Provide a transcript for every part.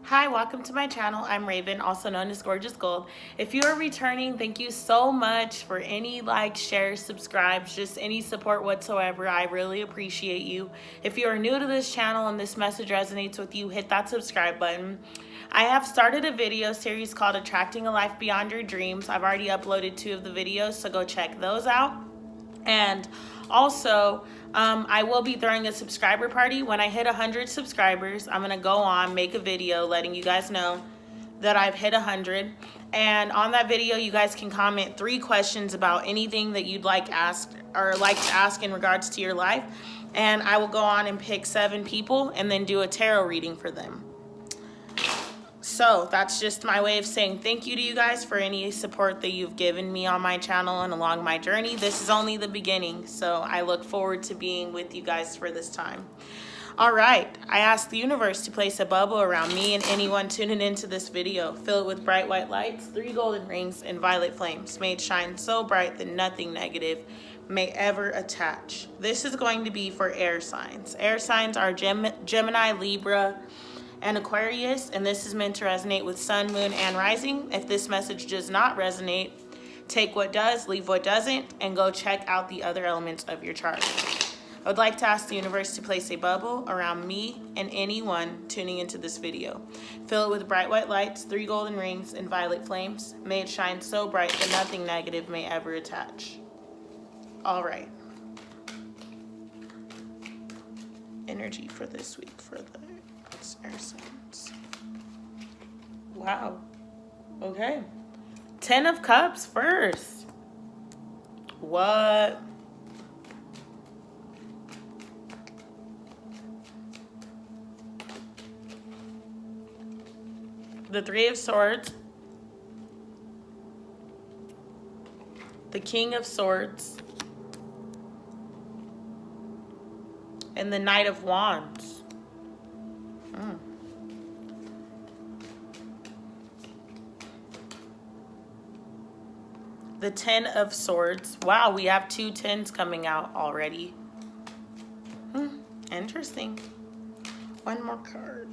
Hi, welcome to my channel. I'm Raven, also known as Gorgeous Gold. If you are returning, thank you so much for any likes, shares, subscribes, just any support whatsoever. I really appreciate you. If you are new to this channel and this message resonates with you, hit that subscribe button. I have started a video series called Attracting a Life Beyond Your Dreams. I've already uploaded 2 of the videos, so go check those out. And also, I will be throwing a subscriber party. When I hit 100 subscribers, I'm going to go on, make a video letting you guys know that I've hit 100. And on that video, you guys can comment 3 questions about anything that you'd like asked or like to ask in regards to your life. And I will go on and pick 7 people and then do a tarot reading for them. So that's just my way of saying thank you to you guys for any support that you've given me on my channel and along my journey. This is only the beginning, so I look forward to being with you guys for this time. All right, I asked the universe to place a bubble around me and anyone tuning into this video. Fill it with bright white lights, 3 golden rings, and violet flames. May it shine so bright that nothing negative may ever attach. This is going to be for air signs. Air signs are Gemini, Libra, and Aquarius, and this is meant to resonate with sun, moon, and rising. If this message does not resonate, take what does, leave what doesn't, and go check out the other elements of your chart. I would like to ask the universe to place a bubble around me and anyone tuning into this video. Fill it with bright white lights, 3 golden rings, and violet flames. May it shine so bright that nothing negative may ever attach. All right. Energy for this week for the air signs. Wow. Okay. 10 of Cups first. What? The 3 of Swords. The King of Swords. And the Knight of Wands. The 10 of Swords. Wow, we have 2 10s coming out already. Interesting. One more card.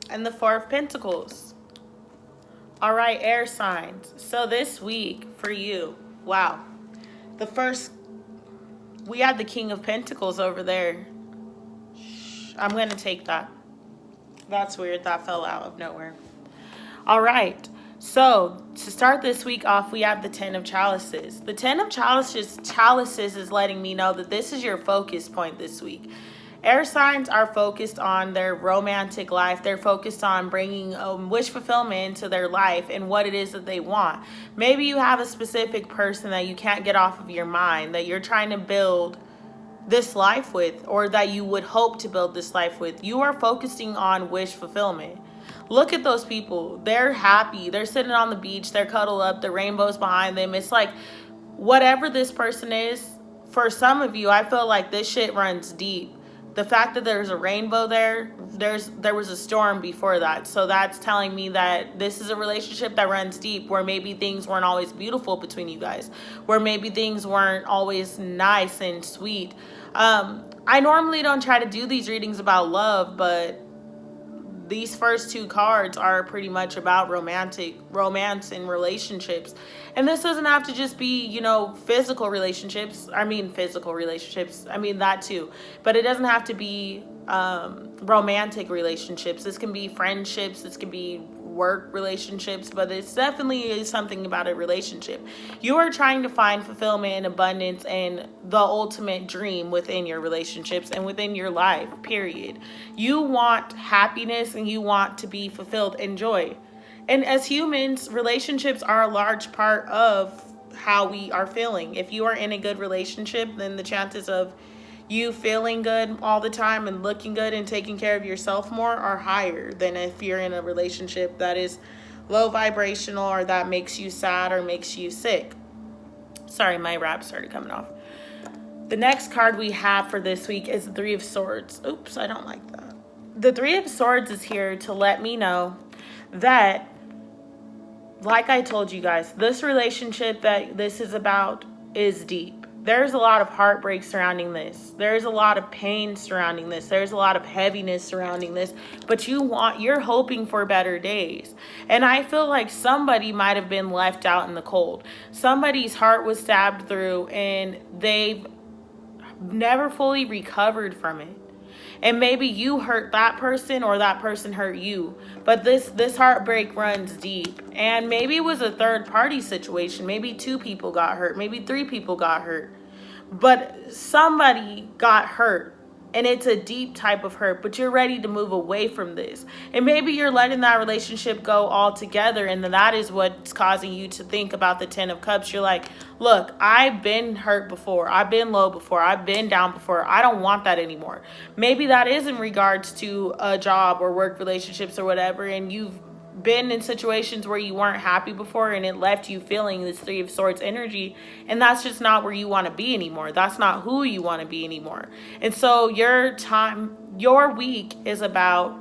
And the 4 of Pentacles. All right, air signs. So this week for you, wow. The first, we had the King of Pentacles over there. I'm going to take that. That's weird. That fell out of nowhere. All right. So to start this week off, we have the 10 of Chalices. The 10 of Chalices is letting me know that this is your focus point this week. Air signs are focused on their romantic life. They're focused on bringing wish fulfillment into their life and what it is that they want. Maybe you have a specific person that you can't get off of your mind, that you're trying to build this life with, or that you would hope to build this life with. You are focusing on wish fulfillment. Look at those people. They're happy. They're sitting on the beach. They're cuddled up. The rainbow's behind them. It's like whatever this person is, for some of you, I feel like this shit runs deep. The fact that there's a rainbow there was a storm before that. So that's telling me that this is a relationship that runs deep, where maybe things weren't always beautiful between you guys, where maybe things weren't always nice and sweet. I normally don't try to do these readings about love, but these first 2 cards are pretty much about romance and relationships. And this doesn't have to just be, physical relationships. I mean that too. But it doesn't have to be romantic relationships. This can be friendships. This can be work relationships, but it's definitely something about a relationship. You are trying to find fulfillment and abundance and the ultimate dream within your relationships and within your life, period. You want happiness and you want to be fulfilled and joy. And as humans, relationships are a large part of how we are feeling. If you are in a good relationship, then the chances of you feeling good all the time and looking good and taking care of yourself more are higher than if you're in a relationship that is low vibrational or that makes you sad or makes you sick. Sorry, my wrap started coming off. The next card we have for this week is the 3 of Swords. Oops, I don't like that. The 3 of Swords is here to let me know that, like I told you guys, this relationship that this is about is deep. There's a lot of heartbreak surrounding this. There's a lot of pain surrounding this. There's a lot of heaviness surrounding this. But you're hoping for better days. And I feel like somebody might have been left out in the cold. Somebody's heart was stabbed through and they've never fully recovered from it. And maybe you hurt that person or that person hurt you. But this heartbreak runs deep. And maybe it was a third party situation. Maybe 2 people got hurt. Maybe 3 people got hurt. But somebody got hurt. And it's a deep type of hurt. But you're ready to move away from this. And maybe you're letting that relationship go altogether. And that is what's causing you to think about the 10 of Cups. You're like, look, I've been hurt before. I've been low before. I've been down before. I don't want that anymore. Maybe that is in regards to a job or work relationships or whatever. And you've been in situations where you weren't happy before and it left you feeling this 3 of Swords energy, and that's just not where you want to be anymore. That's not who you want to be anymore. And so your week is about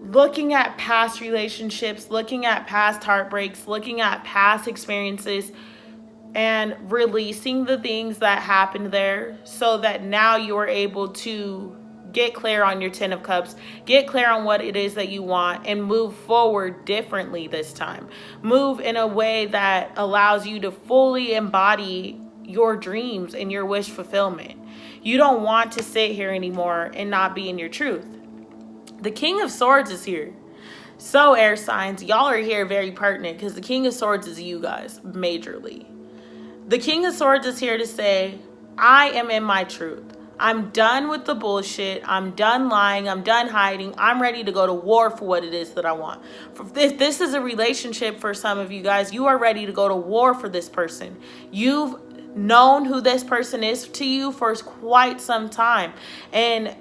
looking at past relationships, looking at past heartbreaks, looking at past experiences, and releasing the things that happened there so that now you're able to get clear on your 10 of Cups, get clear on what it is that you want, and move forward differently this time. Move in a way that allows you to fully embody your dreams and your wish fulfillment. You don't want to sit here anymore and not be in your truth. The King of Swords is here. So air signs, y'all are here very pertinent because the King of Swords is you guys, majorly. The King of Swords is here to say, I am in my truth. I'm done with the bullshit. I'm done lying. I'm done hiding. I'm ready to go to war for what it is that I want. If this is a relationship for some of you guys, you are ready to go to war for this person. You've known who this person is to you for quite some time. And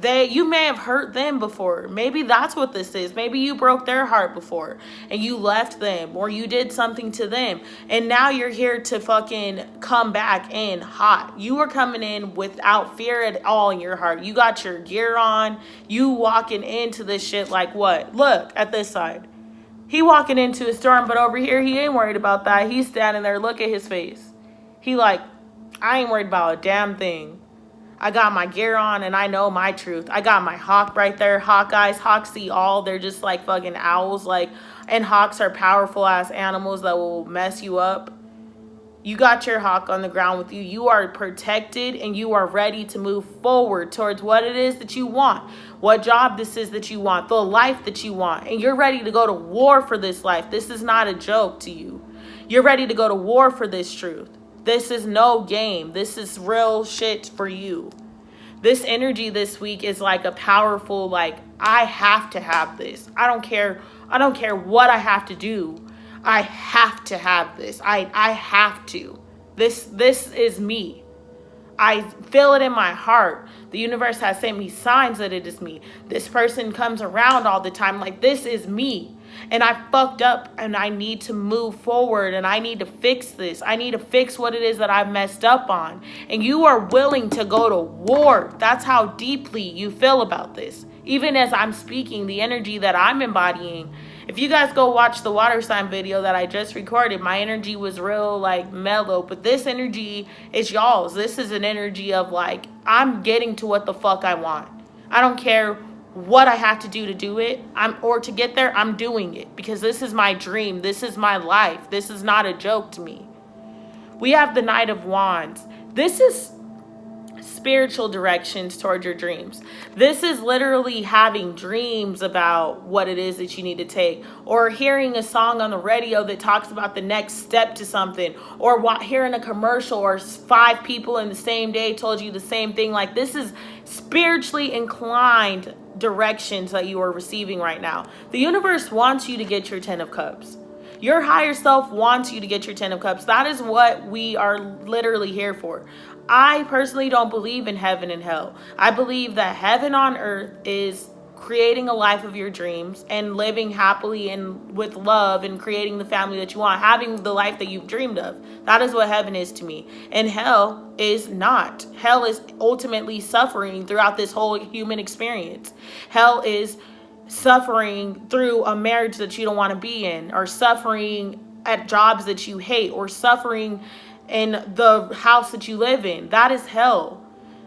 you may have hurt them before. Maybe that's what this is. Maybe you broke their heart before and you left them, or you did something to them, and now you're here to fucking come back in hot. You are coming in without fear at all in your heart. You got your gear on. You walking into this shit like what? Look at this side. He walking into a storm, but over here he ain't worried about that. He's standing there. Look at his face. He like, I ain't worried about a damn thing. I got my gear on and I know my truth. I got my hawk right there. Hawk eyes. Hawks see all. They're just like fucking owls. And hawks are powerful ass animals that will mess you up. You got your hawk on the ground with you. You are protected and you are ready to move forward towards what it is that you want. What job this is that you want. The life that you want. And you're ready to go to war for this life. This is not a joke to you. You're ready to go to war for this truth. This is no game. This is real shit for you. This energy this week is like a powerful, I have to have this. I don't care what I have to do. I have to have this. I have to. This is me. I feel it in my heart. The universe has sent me signs that it is me. This person comes around all the time. This is me. And I fucked up and I need to move forward and I need to fix this. I need to fix what it is that I've messed up on. And you are willing to go to war. That's how deeply you feel about this. Even as I'm speaking, the energy that I'm embodying. If you guys go watch the water sign video that I just recorded, my energy was real mellow. But this energy is y'all's. This is an energy of I'm getting to what the fuck I want. I don't care what I have to do it, or to get there, I'm doing it because this is my dream. This is my life. This is not a joke to me. We have the Knight of Wands. This is spiritual directions towards your dreams. This is literally having dreams about what it is that you need to take, or hearing a song on the radio that talks about the next step to something, or hearing a commercial, or 5 people in the same day told you the same thing. This is spiritually inclined directions that you are receiving right now. The universe wants you to get your 10 of Cups. Your higher self wants you to get your 10 of Cups. That is what we are literally here for. I personally don't believe in heaven and hell. I believe that heaven on earth is creating a life of your dreams and living happily and with love and creating the family that you want, having the life that you've dreamed of. That is what heaven is to me. And hell is not. Hell is ultimately suffering throughout this whole human experience. Hell is suffering through a marriage that you don't want to be in, or suffering at jobs that you hate, or suffering in the house that you live in. That is hell.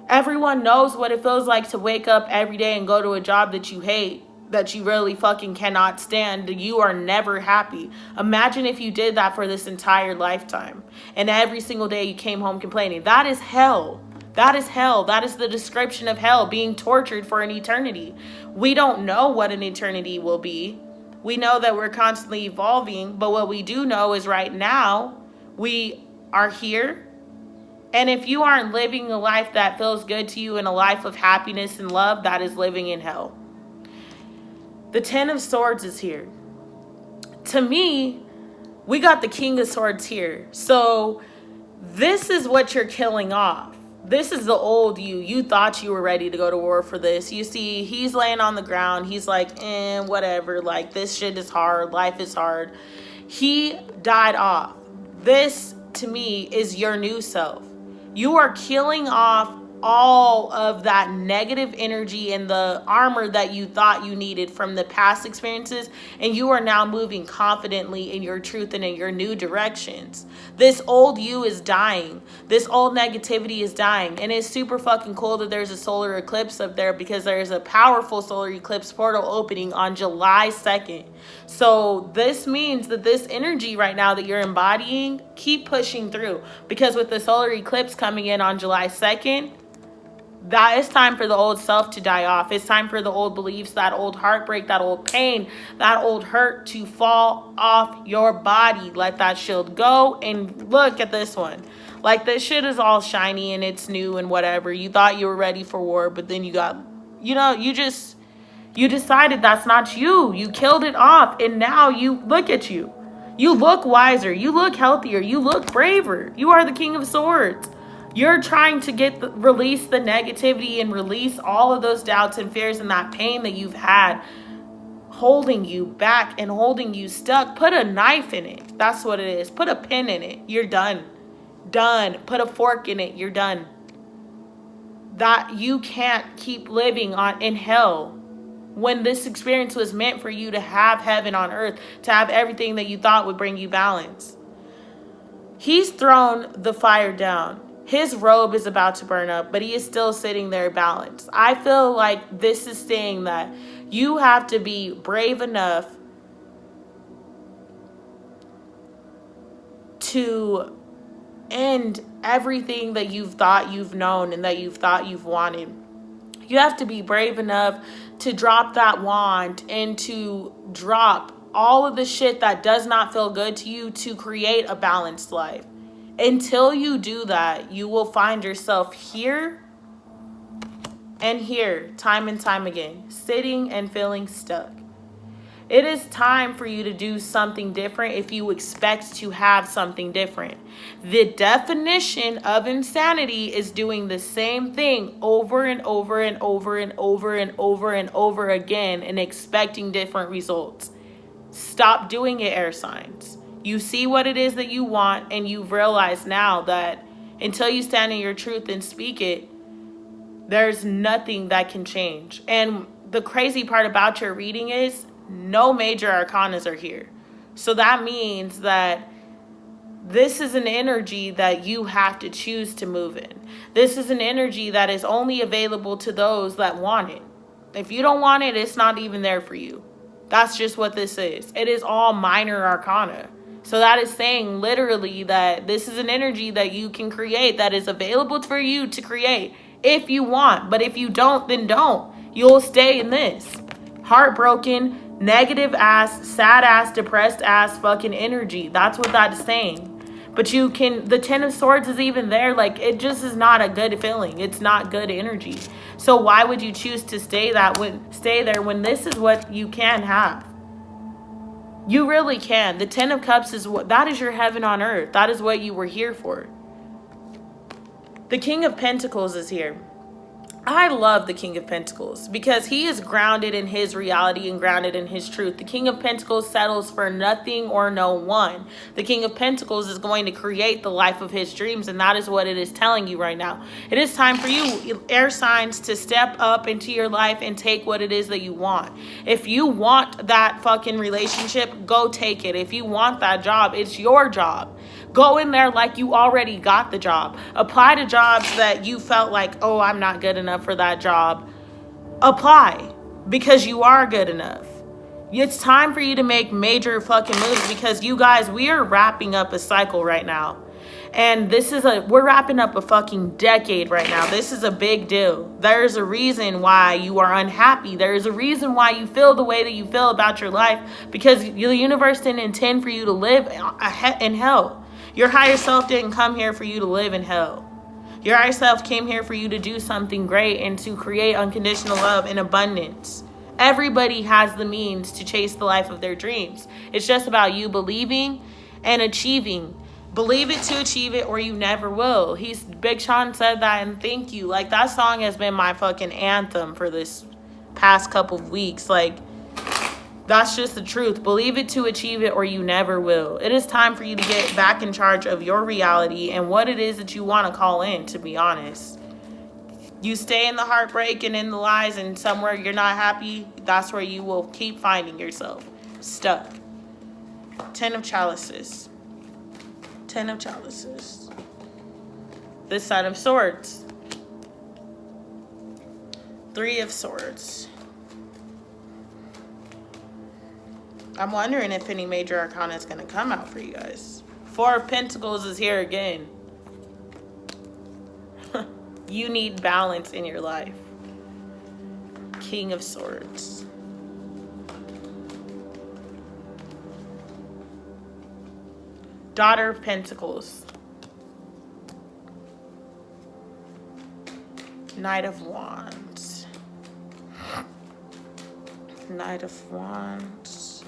Everyone knows what it feels like to wake up every day and go to a job that you hate, that you really fucking cannot stand. You are never happy. Imagine if you did that for this entire lifetime and every single day you came home complaining. That is hell. That is hell. That is the description of hell, being tortured for an eternity. We don't know what an eternity will be. We know that we're constantly evolving, but what we do know is right now we are here. And if you aren't living a life that feels good to you and a life of happiness and love, that is living in hell. The Ten of Swords is here. To me, we got the King of Swords here. So this is what you're killing off. This is the old you. You thought you were ready to go to war for this. You see, he's laying on the ground. He's like, whatever. Like, this shit is hard. Life is hard. He died off. This, to me, is your new self. You are killing off all of that negative energy and the armor that you thought you needed from the past experiences, and you are now moving confidently in your truth and in your new directions. This old you is dying. This old negativity is dying, and it's super fucking cool that there's a solar eclipse up there, because there's a powerful solar eclipse portal opening on July 2nd. So this means that this energy right now that you're embodying, keep pushing through, because with the solar eclipse coming in on July 2nd, that it's time for the old self to die off. It's time for the old beliefs, that old heartbreak, that old pain, that old hurt to fall off your body. Let that shield go. And look at this one. Like, this shit is all shiny and it's new and whatever. You thought you were ready for war, but then you decided that's not you. You killed it off. And now you look at you. You look wiser. You look healthier. You look braver. You are the King of Swords. You're trying to release the negativity and release all of those doubts and fears and that pain that you've had holding you back and holding you stuck. Put a knife in it. That's what it is. Put a pin in it. You're done. Done. Put a fork in it. You're done. That you can't keep living in hell when this experience was meant for you to have heaven on earth, to have everything that you thought would bring you balance. He's thrown the fire down. His robe is about to burn up, but he is still sitting there balanced. I feel like this is saying that you have to be brave enough to end everything that you've thought you've known and that you've thought you've wanted. You have to be brave enough to drop that wand and to drop all of the shit that does not feel good to you to create a balanced life. Until you do that, you will find yourself here and here, time and time again, sitting and feeling stuck. It is time for you to do something different if you expect to have something different. The definition of insanity is doing the same thing over and over and over and over and over and over again and expecting different results. Stop doing it, air signs. You see what it is that you want, and you've realized now that until you stand in your truth and speak it, there's nothing that can change. And the crazy part about your reading is no major arcanas are here. So that means that this is an energy that you have to choose to move in. This is an energy that is only available to those that want it. If you don't want it, it's not even there for you. That's just what this is. It is all minor arcana. So that is saying literally that this is an energy that you can create, that is available for you to create if you want. But if you don't, then don't. You'll stay in this heartbroken, negative ass, sad ass, depressed ass fucking energy. That's what that is saying. But you can, the Ten of Swords is even there. Like, it just is not a good feeling. It's not good energy. So why would you choose to stay there when this is what you can have? You really can. The Ten of Cups that is your heaven on earth. That is what you were here for. The King of Pentacles is here. I love the King of Pentacles because he is grounded in his reality and grounded in his truth. The King of Pentacles settles for nothing or no one. The King of Pentacles is going to create the life of his dreams, and that is what it is telling you right now. It is time for you, air signs, to step up into your life and take what it is that you want. If you want that fucking relationship, go take it. If you want that job, it's your job. Go in there like you already got the job. Apply to jobs that you felt like, oh, I'm not good enough for that job. Apply because you are good enough. It's time for you to make major fucking moves because you guys, we are wrapping up a cycle right now. And we're wrapping up a fucking decade right now. This is a big deal. There's a reason why you are unhappy. There's a reason why you feel the way that you feel about your life, because the universe didn't intend for you to live in hell. Your higher self didn't come here for you to live in hell. Your higher self came here for you to do something great and to create unconditional love in abundance. Everybody has the means to chase the life of their dreams. It's just about you believing and achieving. Believe it to achieve it, or you never will. Big Sean said that, and thank you. Like, that song has been my fucking anthem for this past couple of weeks. Like, that's just the truth. Believe it to achieve it, or you never will. It is time for you to get back in charge of your reality and what it is that you want to call in, to be honest. You stay in the heartbreak and in the lies and somewhere you're not happy, that's where you will keep finding yourself stuck. 10 of Chalices. 10 of Chalices. The Son of Swords. 3 of Swords. I'm wondering if any major arcana is going to come out for you guys. 4 of Pentacles is here again. You need balance in your life. King of Swords. Daughter of Pentacles. Knight of Wands. Knight of Wands.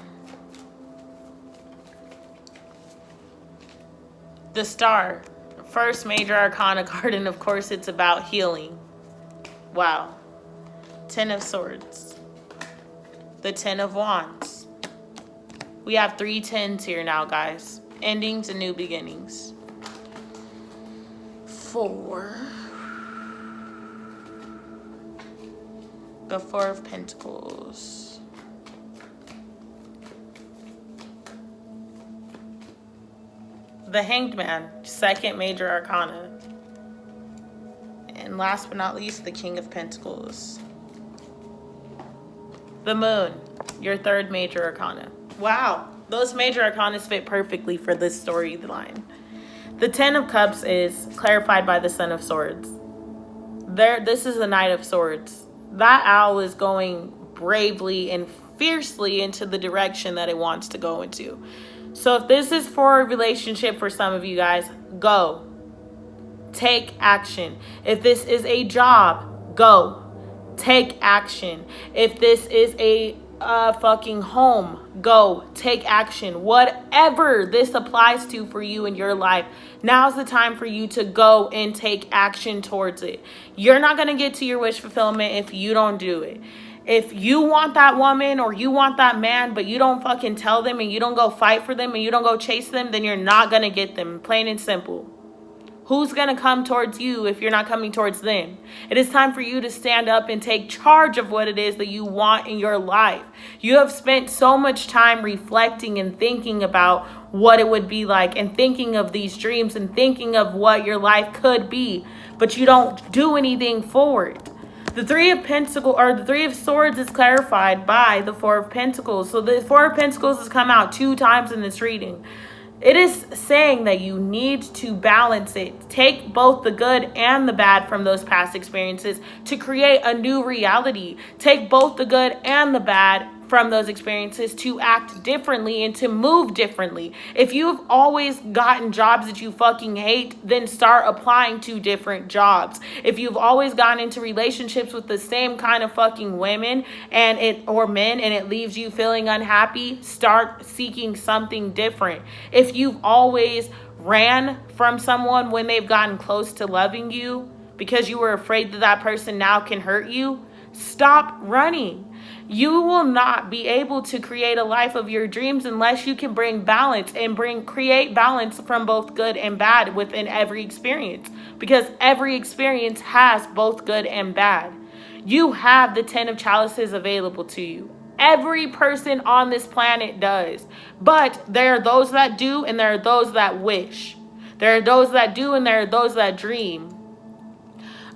The Star. First major arcana card, and of course it's about healing. Wow. 10 of Swords. The 10 of Wands. We have 3 10s here now, guys. Endings and new beginnings. 4. The 4 of Pentacles. The Hanged Man, second major arcana. And last but not least, the King of Pentacles. The Moon, your third major arcana. Wow, those major arcanas fit perfectly for this storyline. The 10 of Cups is clarified by the Son of Swords. This is the Knight of Swords. That owl is going bravely and fiercely into the direction that it wants to go into. So if this is for a relationship for some of you guys, go. Take action. If this is a job, go. Take action. If this is a fucking home, go. Take action. Whatever this applies to for you in your life, now's the time for you to go and take action towards it. You're not going to get to your wish fulfillment if you don't do it. If you want that woman or you want that man, but you don't fucking tell them and you don't go fight for them and you don't go chase them, then you're not going to get them. Plain and simple. Who's going to come towards you if you're not coming towards them? It is time for you to stand up and take charge of what it is that you want in your life. You have spent so much time reflecting and thinking about what it would be like and thinking of these dreams and thinking of what your life could be, but you don't do anything for it. The 3 of Pentacles, or the 3 of Swords, is clarified by the 4 of Pentacles. So the 4 of Pentacles has come out 2 times in this reading. It is saying that you need to balance it. Take both the good and the bad from those past experiences to create a new reality. Take both the good and the bad from those experiences to act differently and to move differently. If you've always gotten jobs that you fucking hate, then start applying to different jobs. If you've always gotten into relationships with the same kind of fucking women or men and it leaves you feeling unhappy, start seeking something different. If you've always ran from someone when they've gotten close to loving you because you were afraid that that person now can hurt you, stop running. You will not be able to create a life of your dreams unless you can bring balance and create balance from both good and bad within every experience, because every experience has both good and bad. You have the 10 of Chalices available to you. Every person on this planet does, but there are those that do and there are those that wish. There are those that do, and there are those that dream.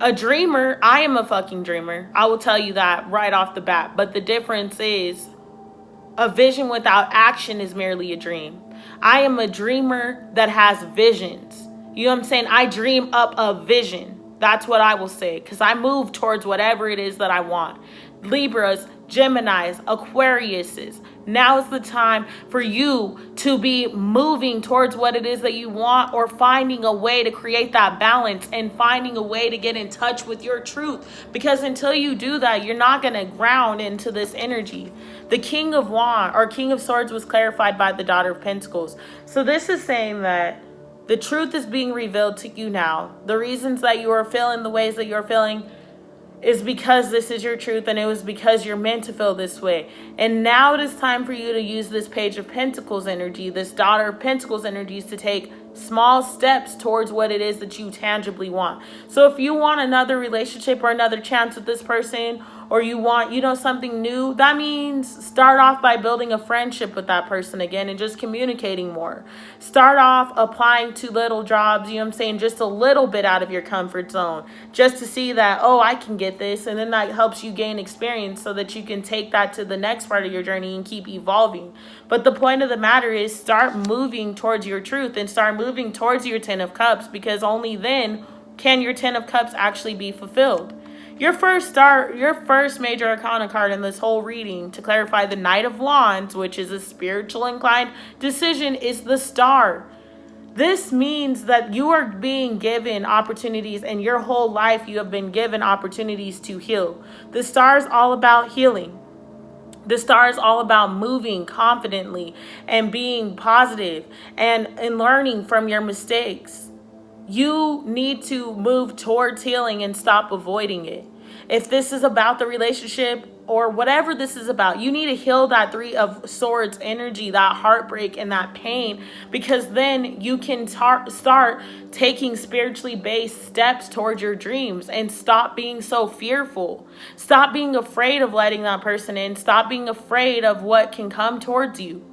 A dreamer, I am a fucking dreamer. I will tell you that right off the bat. But the difference is, a vision without action is merely a dream. I am a dreamer that has visions. You know what I'm saying? I dream up a vision. That's what I will say. Because I move towards whatever it is that I want. Libras, Geminis, Aquariuses. Now is the time for you to be moving towards what it is that you want, or finding a way to create that balance and finding a way to get in touch with your truth. Because until you do that, you're not going to ground into this energy. The King of Wands or King of Swords was clarified by the Daughter of Pentacles. So this is saying that the truth is being revealed to you now. The reasons that you are feeling the ways that you're feeling is because this is your truth, and it was because you're meant to feel this way. And now it is time for you to use this Page of Pentacles energy, this Daughter of Pentacles energies, to take small steps towards what it is that you tangibly want. So if you want another relationship or another chance with this person, or you want, something new, that means start off by building a friendship with that person again and just communicating more. Start off applying to little jobs, just a little bit out of your comfort zone, just to see that, oh, I can get this. And then that helps you gain experience so that you can take that to the next part of your journey and keep evolving. But the point of the matter is, start moving towards your truth and start moving towards your 10 of Cups, because only then can your 10 of Cups actually be fulfilled. Your first major arcana card in this whole reading, to clarify the Knight of Wands, which is a spiritual inclined decision, is the Star. This means that you are being given opportunities, and your whole life you have been given opportunities to heal. The Star is all about healing. The Star is all about moving confidently and being positive and learning from your mistakes. You need to move towards healing and stop avoiding it. If this is about the relationship or whatever this is about, you need to heal that 3 of Swords energy, that heartbreak and that pain, because then you can start taking spiritually based steps towards your dreams and stop being so fearful. Stop being afraid of letting that person in. Stop being afraid of what can come towards you.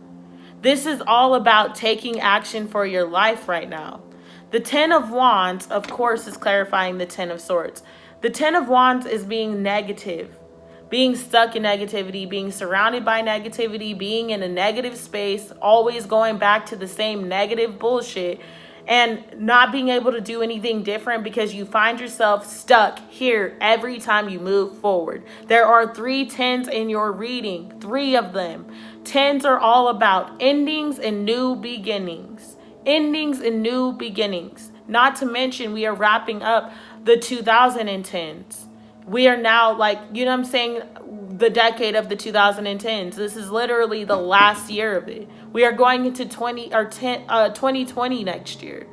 This is all about taking action for your life right now. The 10 of Wands, of course, is clarifying the 10 of Swords. The 10 of Wands is being negative, being stuck in negativity, being surrounded by negativity, being in a negative space, always going back to the same negative bullshit, and not being able to do anything different because you find yourself stuck here every time you move forward. There are 3 10s in your reading, 3 of them. 10s are all about endings and new beginnings. Endings and new beginnings. Not to mention, we are wrapping up the 2010s. We are now, the decade of the 2010s. This is literally the last year of it. We are going into 2020 next year.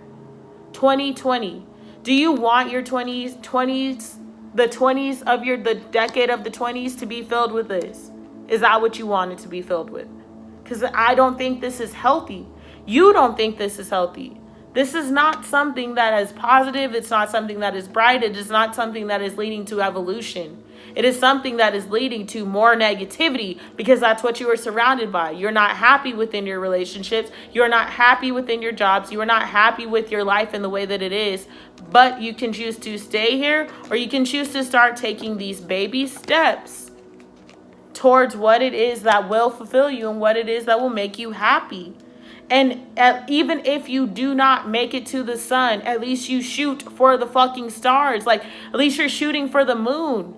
2020. Do you want your 20s, the 20s of the decade of the 20s to be filled with this? Is that what you want it to be filled with? Because I don't think this is healthy. You don't think this is healthy. This is not something that is positive. It's not something that is bright. It is not something that is leading to evolution. It is something that is leading to more negativity, because that's what you are surrounded by. You're not happy within your relationships. You're not happy within your jobs. You are not happy with your life in the way that it is. But you can choose to stay here, or you can choose to start taking these baby steps towards what it is that will fulfill you and what it is that will make you happy. And even if you do not make it to the sun, at least you shoot for the fucking stars. At least you're shooting for the moon.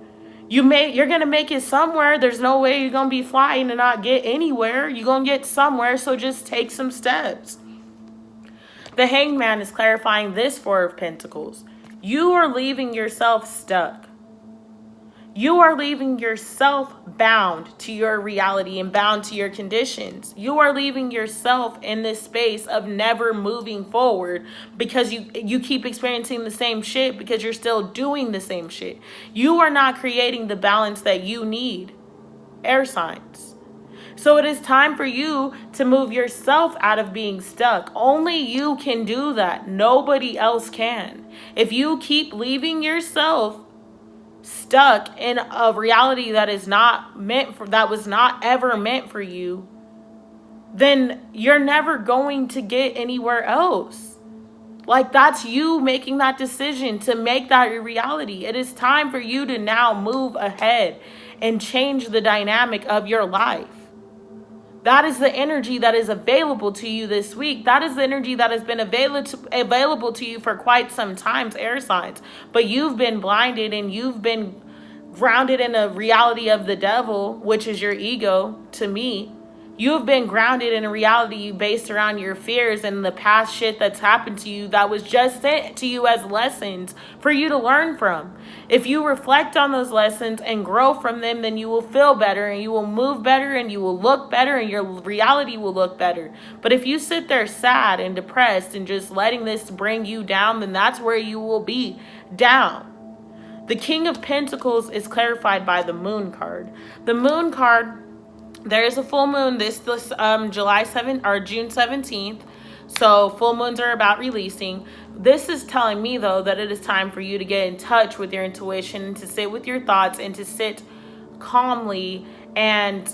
You're going to make it somewhere. There's no way you're going to be flying and not get anywhere. You're going to get somewhere, so just take some steps. The Hanged Man is clarifying this 4 of Pentacles. You are leaving yourself stuck. You are leaving yourself bound to your reality and bound to your conditions. You are leaving yourself in this space of never moving forward because you keep experiencing the same shit because you're still doing the same shit. You are not creating the balance that you need. Air signs. So it is time for you to move yourself out of being stuck. Only you can do that. Nobody else can. If you keep leaving yourself stuck in a reality that was not ever meant for you, then you're never going to get anywhere else. Like, that's you making that decision to make that your reality. It is time for you to now move ahead and change the dynamic of your life. That is the energy that is available to you this week. That is the energy that has been available to you for quite some time, air signs. But you've been blinded and you've been grounded in a reality of the devil, which is your ego, to me. You've been grounded in a reality based around your fears and the past shit that's happened to you that was just sent to you as lessons for you to learn from. If you reflect on those lessons and grow from them, then you will feel better and you will move better and you will look better and your reality will look better. But if you sit there sad and depressed and just letting this bring you down, then that's where you will be down. The King of Pentacles is clarified by the Moon card. The Moon card, there is a full moon this July 7th or June 17th. So full moons are about releasing. This is telling me, though, that it is time for you to get in touch with your intuition and to sit with your thoughts and to sit calmly and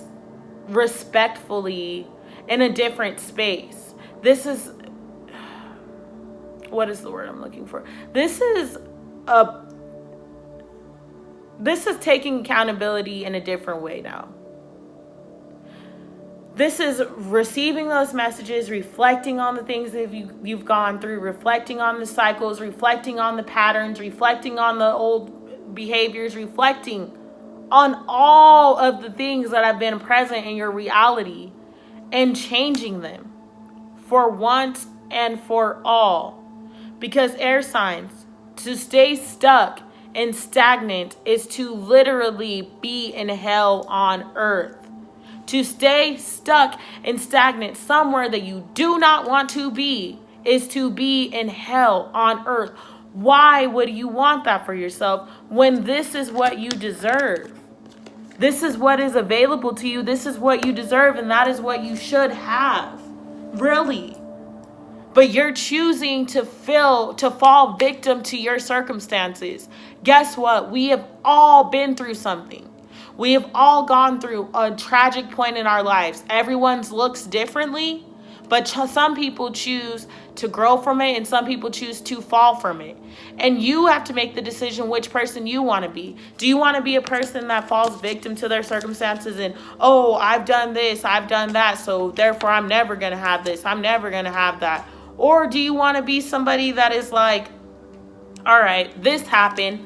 respectfully in a different space. This is, what is the word I'm looking for? This is taking accountability in a different way now. This is receiving those messages, reflecting on the things that you've gone through, reflecting on the cycles, reflecting on the patterns, reflecting on the old behaviors, reflecting on all of the things that have been present in your reality and changing them for once and for all. Because air signs, to stay stuck and stagnant is to literally be in hell on earth. To stay stuck and stagnant somewhere that you do not want to be is to be in hell on earth. Why would you want that for yourself when this is what you deserve? This is what is available to you. This is what you deserve, and that is what you should have. Really. But you're choosing to fall victim to your circumstances. Guess what? We have all been through something. We have all gone through a tragic point in our lives. Everyone's looks differently, but some people choose to grow from it and some people choose to fall from it. And you have to make the decision which person you want to be. Do you want to be a person that falls victim to their circumstances and, oh, I've done this, I've done that, so therefore I'm never going to have this, I'm never going to have that? Or do you want to be somebody that is like, all right, this happened,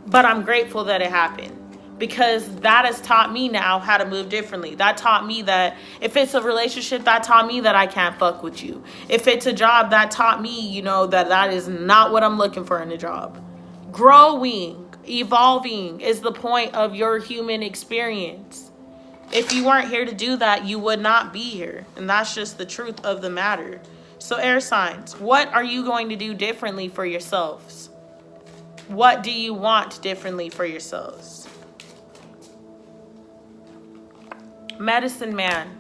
but I'm grateful that it happened? Because that has taught me now how to move differently. That taught me that if it's a relationship, that taught me that I can't fuck with you. If it's a job, that taught me, that is not what I'm looking for in a job. Growing, evolving is the point of your human experience. If you weren't here to do that, you would not be here. And that's just the truth of the matter. So air signs, what are you going to do differently for yourselves? What do you want differently for yourselves? Medicine Man.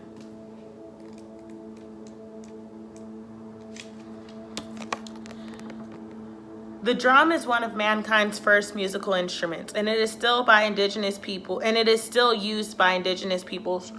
The drum is one of mankind's first musical instruments, and it is still by indigenous people, and it is still used by indigenous peoples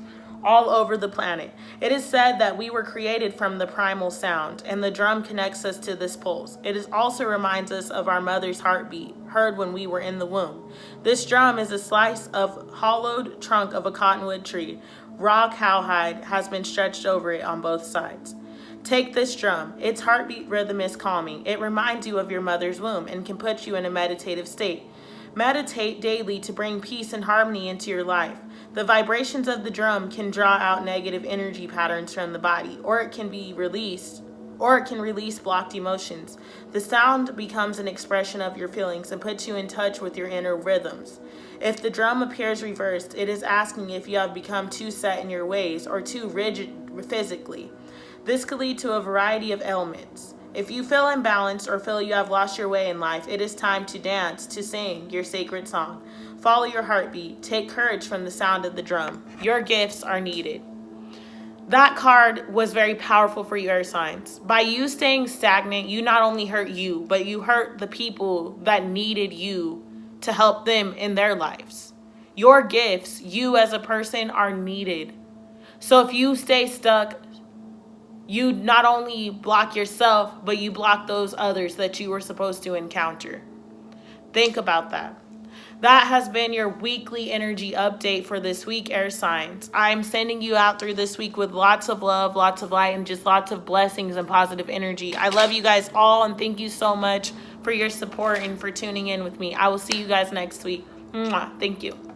all over the planet. It is said that we were created from the primal sound, and the drum connects us to this pulse. It also reminds us of our mother's heartbeat, heard when we were in the womb. This drum is a slice of hollowed trunk of a cottonwood tree. Raw cowhide has been stretched over it on both sides. Take this drum. Its heartbeat rhythm is calming. It reminds you of your mother's womb and can put you in a meditative state. Meditate daily to bring peace and harmony into your life. The vibrations of the drum can draw out negative energy patterns from the body, or it can release blocked emotions. The sound becomes an expression of your feelings and puts you in touch with your inner rhythms. If the drum appears reversed, it is asking if you have become too set in your ways or too rigid physically. This could lead to a variety of ailments. If you feel imbalanced or feel you have lost your way in life, it is time to dance, to sing your sacred song. Follow your heartbeat. Take courage from the sound of the drum. Your gifts are needed. That card was very powerful for you, air signs. By you staying stagnant, you not only hurt you, but you hurt the people that needed you to help them in their lives. Your gifts, you as a person, are needed. So if you stay stuck, you not only block yourself, but you block those others that you were supposed to encounter. Think about that. That has been your weekly energy update for this week, air signs. I'm sending you out through this week with lots of love, lots of light, and just lots of blessings and positive energy. I love you guys all, and thank you so much for your support and for tuning in with me. I will see you guys next week. Mwah. Thank you.